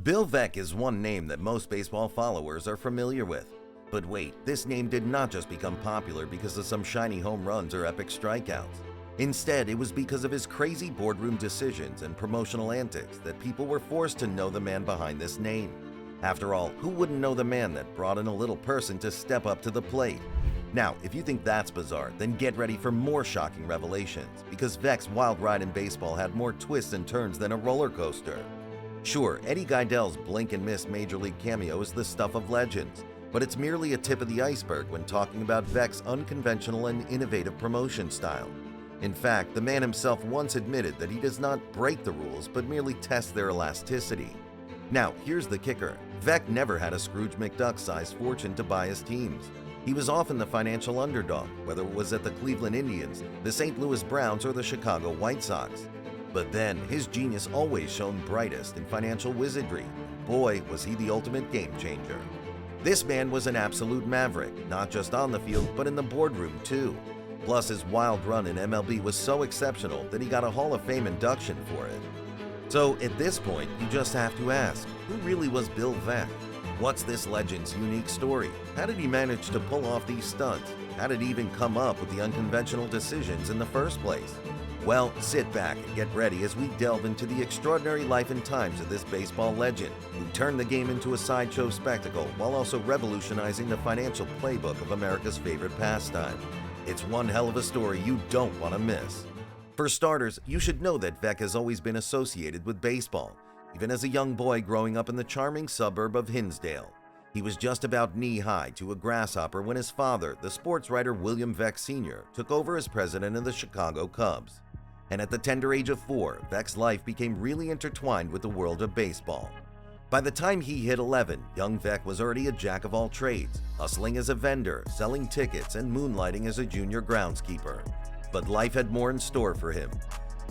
Bill Veeck is one name that most baseball followers are familiar with. But wait, this name did not just become popular because of some shiny home runs or epic strikeouts. Instead, it was because of his crazy boardroom decisions and promotional antics that people were forced to know the man behind this name. After all, who wouldn't know the man that brought in a little person to step up to the plate? Now, if you think that's bizarre, then get ready for more shocking revelations, because Veeck's wild ride in baseball had more twists and turns than a roller coaster. Sure, Eddie Gaedel's blink-and-miss Major League cameo is the stuff of legends, but it's merely a tip of the iceberg when talking about Veeck's unconventional and innovative promotion style. In fact, the man himself once admitted that he does not break the rules, but merely test their elasticity. Now, here's the kicker. Veeck never had a Scrooge McDuck-sized fortune to buy his teams. He was often the financial underdog, whether it was at the Cleveland Indians, the St. Louis Browns, or the Chicago White Sox. But then, his genius always shone brightest in financial wizardry. Boy, was he the ultimate game changer. This man was an absolute maverick, not just on the field, but in the boardroom too. Plus, his wild run in MLB was so exceptional that he got a Hall of Fame induction for it. So, at this point, you just have to ask, who really was Bill Veeck? What's this legend's unique story? How did he manage to pull off these stunts? How did he even come up with the unconventional decisions in the first place? Well, sit back and get ready as we delve into the extraordinary life and times of this baseball legend, who turned the game into a sideshow spectacle while also revolutionizing the financial playbook of America's favorite pastime. It's one hell of a story you don't want to miss. For starters, you should know that Veeck has always been associated with baseball, even as a young boy growing up in the charming suburb of Hinsdale. He was just about knee-high to a grasshopper when his father, the sports writer William Veeck Sr., took over as president of the Chicago Cubs. And at the tender age of 4, Veeck's life became really intertwined with the world of baseball. By the time he hit 11, young Veeck was already a jack of all trades, hustling as a vendor, selling tickets, and moonlighting as a junior groundskeeper. But life had more in store for him.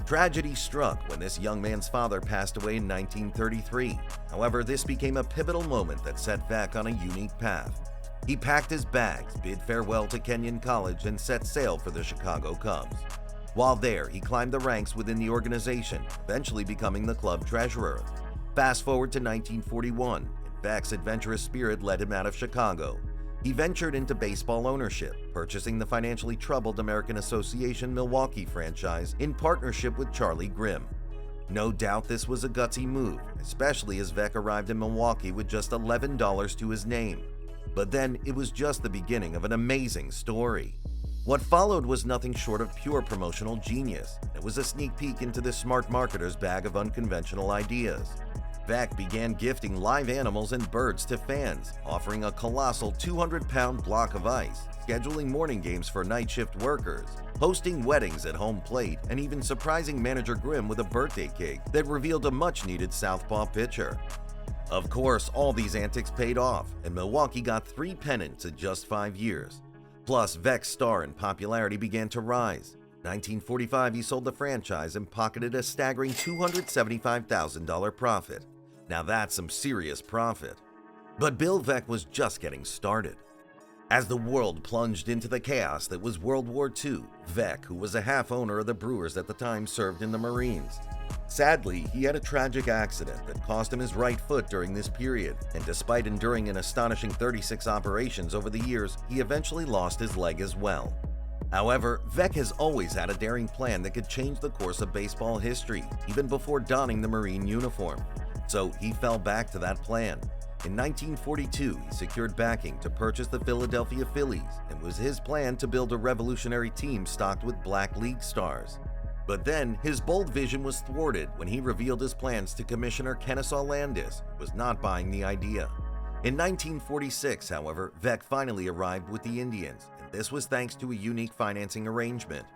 Tragedy struck when this young man's father passed away in 1933. However, this became a pivotal moment that set Veeck on a unique path. He packed his bags, bid farewell to Kenyon College, and set sail for the Chicago Cubs. While there, he climbed the ranks within the organization, eventually becoming the club treasurer. Fast forward to 1941, and Veeck's adventurous spirit led him out of Chicago. He ventured into baseball ownership, purchasing the financially troubled American Association Milwaukee franchise in partnership with Charlie Grimm. No doubt this was a gutsy move, especially as Veeck arrived in Milwaukee with just $11 to his name. But then it was just the beginning of an amazing story. What followed was nothing short of pure promotional genius. It was a sneak peek into this smart marketer's bag of unconventional ideas. Veeck began gifting live animals and birds to fans, offering a colossal 200-pound block of ice, scheduling morning games for night shift workers, hosting weddings at home plate, and even surprising manager Grimm with a birthday cake that revealed a much-needed southpaw pitcher. Of course, all these antics paid off, and Milwaukee got 3 pennants in just 5 years. Plus, Veeck's star and popularity began to rise. In 1945, he sold the franchise and pocketed a staggering $275,000 profit. Now that's some serious profit. But Bill Veeck was just getting started. As the world plunged into the chaos that was World War II, Veeck, who was a half-owner of the Brewers at the time, served in the Marines. Sadly, he had a tragic accident that cost him his right foot during this period, and despite enduring an astonishing 36 operations over the years, he eventually lost his leg as well. However, Veeck has always had a daring plan that could change the course of baseball history, even before donning the Marine uniform. So he fell back to that plan. In 1942, he secured backing to purchase the Philadelphia Phillies, and it was his plan to build a revolutionary team stocked with Black League stars. But then, his bold vision was thwarted when he revealed his plans to Commissioner Kenesaw Landis, who was not buying the idea. In 1946, however, Veeck finally arrived with the Indians, and this was thanks to a unique financing arrangement.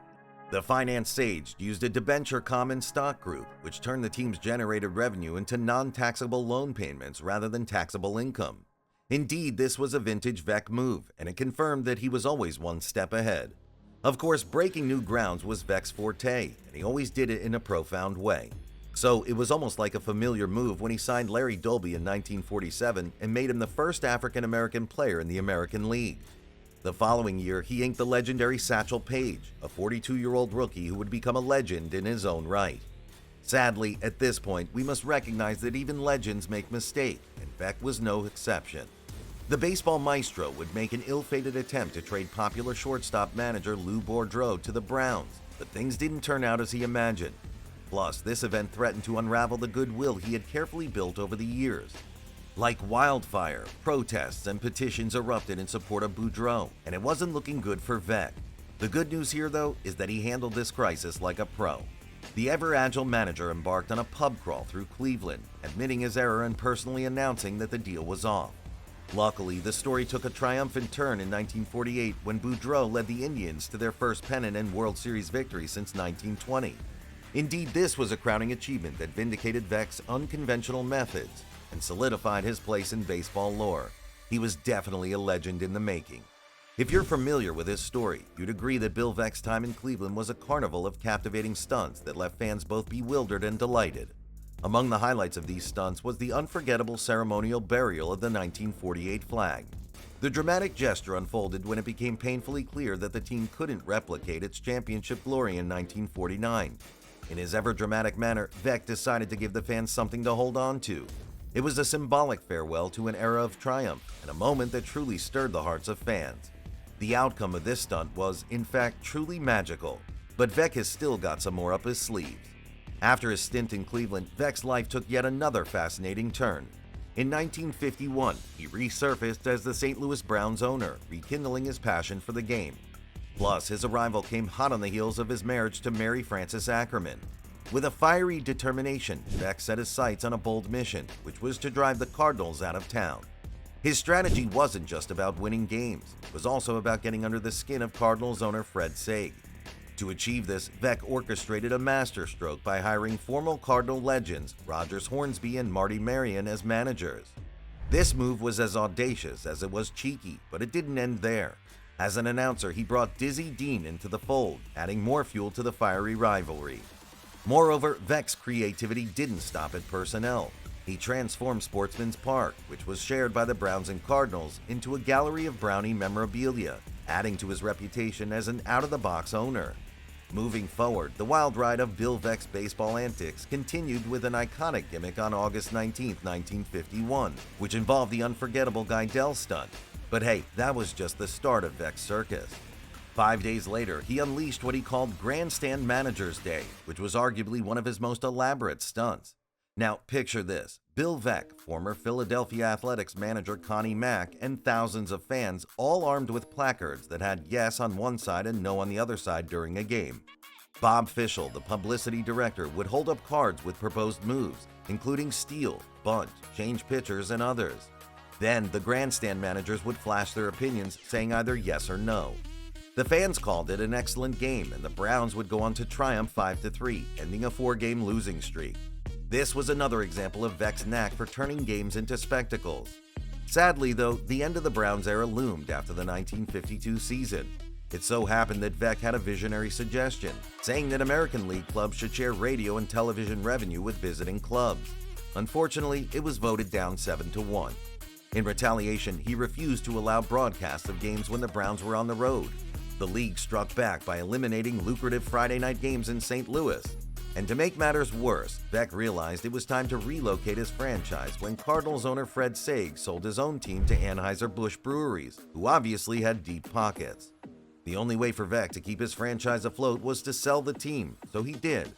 The finance sage used a debenture common stock group, which turned the team's generated revenue into non-taxable loan payments rather than taxable income. Indeed, this was a vintage Veeck move, and it confirmed that he was always one step ahead. Of course, breaking new grounds was Veeck's forte, and he always did it in a profound way. So it was almost like a familiar move when he signed Larry Dolby in 1947 and made him the first African-American player in the American League. The following year, he inked the legendary Satchel Paige, a 42-year-old rookie who would become a legend in his own right. Sadly, at this point, we must recognize that even legends make mistakes, and Veeck was no exception. The baseball maestro would make an ill-fated attempt to trade popular shortstop manager Lou Boudreau to the Browns, but things didn't turn out as he imagined. Plus, this event threatened to unravel the goodwill he had carefully built over the years. Like wildfire, protests and petitions erupted in support of Boudreau, and it wasn't looking good for Veeck. The good news here, though, is that he handled this crisis like a pro. The ever-agile manager embarked on a pub crawl through Cleveland, admitting his error and personally announcing that the deal was off. Luckily, the story took a triumphant turn in 1948 when Boudreau led the Indians to their first pennant and World Series victory since 1920. Indeed, this was a crowning achievement that vindicated Veeck's unconventional methods and solidified his place in baseball lore. He was definitely a legend in the making. If you're familiar with his story, you'd agree that Bill Veeck's time in Cleveland was a carnival of captivating stunts that left fans both bewildered and delighted. Among the highlights of these stunts was the unforgettable ceremonial burial of the 1948 flag. The dramatic gesture unfolded when it became painfully clear that the team couldn't replicate its championship glory in 1949. In his ever-dramatic manner, Veeck decided to give the fans something to hold on to. It was a symbolic farewell to an era of triumph and a moment that truly stirred the hearts of fans. The outcome of this stunt was, in fact, truly magical, but Veeck has still got some more up his sleeves. After his stint in Cleveland, Veeck's life took yet another fascinating turn. In 1951, he resurfaced as the St. Louis Browns owner, rekindling his passion for the game. Plus, his arrival came hot on the heels of his marriage to Mary Frances Ackerman. With a fiery determination, Veeck set his sights on a bold mission, which was to drive the Cardinals out of town. His strategy wasn't just about winning games, it was also about getting under the skin of Cardinals owner Fred Saig. To achieve this, Veeck orchestrated a masterstroke by hiring former Cardinal legends Rogers Hornsby and Marty Marion as managers. This move was as audacious as it was cheeky, but it didn't end there. As an announcer, he brought Dizzy Dean into the fold, adding more fuel to the fiery rivalry. Moreover, Veeck's creativity didn't stop at personnel. He transformed Sportsman's Park, which was shared by the Browns and Cardinals, into a gallery of Brownie memorabilia, adding to his reputation as an out-of-the-box owner. Moving forward, the wild ride of Bill Veeck's baseball antics continued with an iconic gimmick on August 19, 1951, which involved the unforgettable gaedel stunt. But hey, that was just the start of Veeck's circus. 5 days later, he unleashed what he called Grandstand Manager's Day, which was arguably one of his most elaborate stunts. Now, picture this. Bill Veeck, former Philadelphia Athletics manager Connie Mack, and thousands of fans, all armed with placards that had yes on one side and no on the other side during a game. Bob Fischel, the publicity director, would hold up cards with proposed moves, including steal, bunt, change pitchers, and others. Then, the grandstand managers would flash their opinions, saying either yes or no. The fans called it an excellent game, and the Browns would go on to triumph 5-3, ending a 4-game losing streak. This was another example of Veeck's knack for turning games into spectacles. Sadly, though, the end of the Browns era loomed after the 1952 season. It so happened that Veeck had a visionary suggestion, saying that American League clubs should share radio and television revenue with visiting clubs. Unfortunately, it was voted down 7-1. In retaliation, he refused to allow broadcasts of games when the Browns were on the road. The league struck back by eliminating lucrative Friday night games in St. Louis. And to make matters worse, Veeck realized it was time to relocate his franchise when Cardinals owner Fred Saig sold his own team to Anheuser-Busch Breweries, who obviously had deep pockets. The only way for Veeck to keep his franchise afloat was to sell the team, so he did.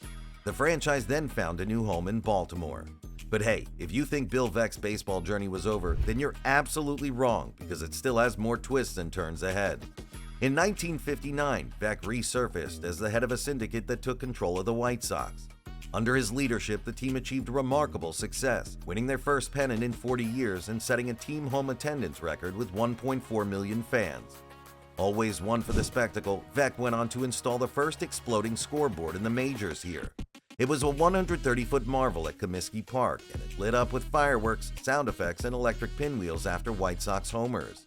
The franchise then found a new home in Baltimore. But hey, if you think Bill Veeck's baseball journey was over, then you're absolutely wrong, because it still has more twists and turns ahead. In 1959, Veeck resurfaced as the head of a syndicate that took control of the White Sox. Under his leadership, the team achieved remarkable success, winning their first pennant in 40 years and setting a team home attendance record with 1.4 million fans. Always one for the spectacle, Veeck went on to install the first exploding scoreboard in the majors here. It was a 130-foot marvel at Comiskey Park, and it lit up with fireworks, sound effects, and electric pinwheels after White Sox homers.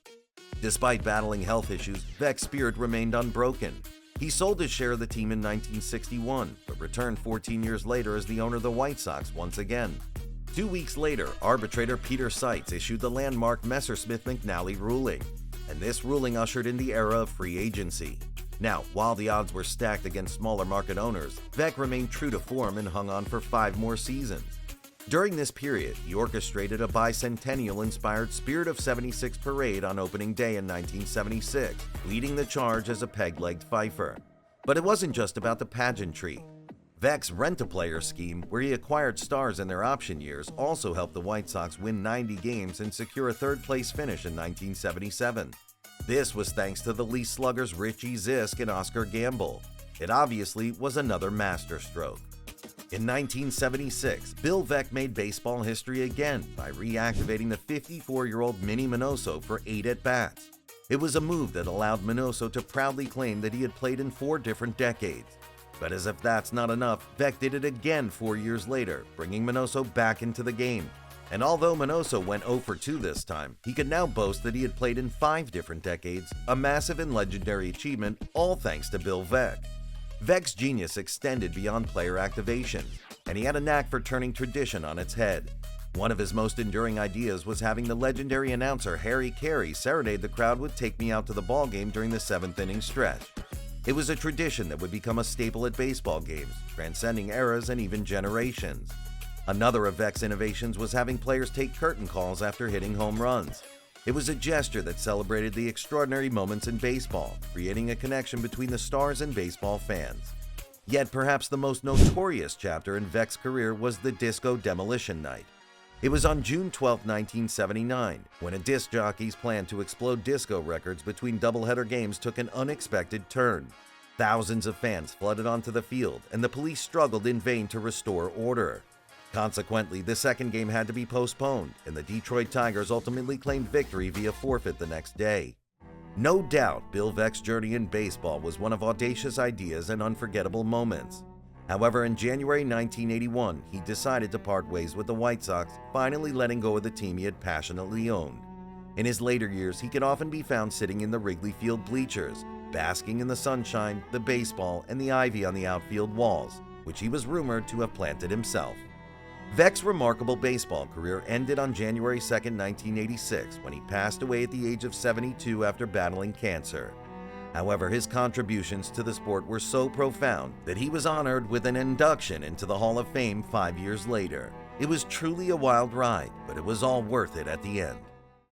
Despite battling health issues, Veeck's spirit remained unbroken. He sold his share of the team in 1961, but returned 14 years later as the owner of the White Sox once again. 2 weeks later, arbitrator Peter Seitz issued the landmark Messersmith-McNally ruling, and this ruling ushered in the era of free agency. Now, while the odds were stacked against smaller market owners, Veeck remained true to form and hung on for 5 more seasons. During this period, he orchestrated a bicentennial-inspired Spirit of '76 parade on opening day in 1976, leading the charge as a peg-legged fifer. But it wasn't just about the pageantry. Veeck's rent-a-player scheme, where he acquired stars in their option years, also helped the White Sox win 90 games and secure a third-place finish in 1977. This was thanks to the lead sluggers Richie Zisk and Oscar Gamble. It obviously was another masterstroke. In 1976, Bill Veeck made baseball history again by reactivating the 54-year-old Minnie Minoso for 8 at-bats. It was a move that allowed Minoso to proudly claim that he had played in 4 different decades. But as if that's not enough, Veeck did it again 4 years later, bringing Minoso back into the game. And although Minoso went 0 for 2 this time, he could now boast that he had played in 5 different decades, a massive and legendary achievement, all thanks to Bill Veeck. Veeck's genius extended beyond player activation, and he had a knack for turning tradition on its head. One of his most enduring ideas was having the legendary announcer Harry Carey serenade the crowd with "Take Me Out to the Ballgame" during the 7th inning stretch. It was a tradition that would become a staple at baseball games, transcending eras and even generations. Another of Veeck's innovations was having players take curtain calls after hitting home runs. It was a gesture that celebrated the extraordinary moments in baseball, creating a connection between the stars and baseball fans. Yet perhaps the most notorious chapter in Veeck's career was the Disco Demolition Night. It was on June 12, 1979, when a disc jockey's plan to explode disco records between doubleheader games took an unexpected turn. Thousands of fans flooded onto the field, and the police struggled in vain to restore order. Consequently, the second game had to be postponed, and the Detroit Tigers ultimately claimed victory via forfeit the next day. No doubt, Bill Veeck's journey in baseball was one of audacious ideas and unforgettable moments. However, in January 1981, he decided to part ways with the White Sox, finally letting go of the team he had passionately owned. In his later years, he could often be found sitting in the Wrigley Field bleachers, basking in the sunshine, the baseball, and the ivy on the outfield walls, which he was rumored to have planted himself. Veeck's remarkable baseball career ended on January 2, 1986, when he passed away at the age of 72 after battling cancer. However, his contributions to the sport were so profound that he was honored with an induction into the Hall of Fame 5 years later. It was truly a wild ride, but it was all worth it at the end.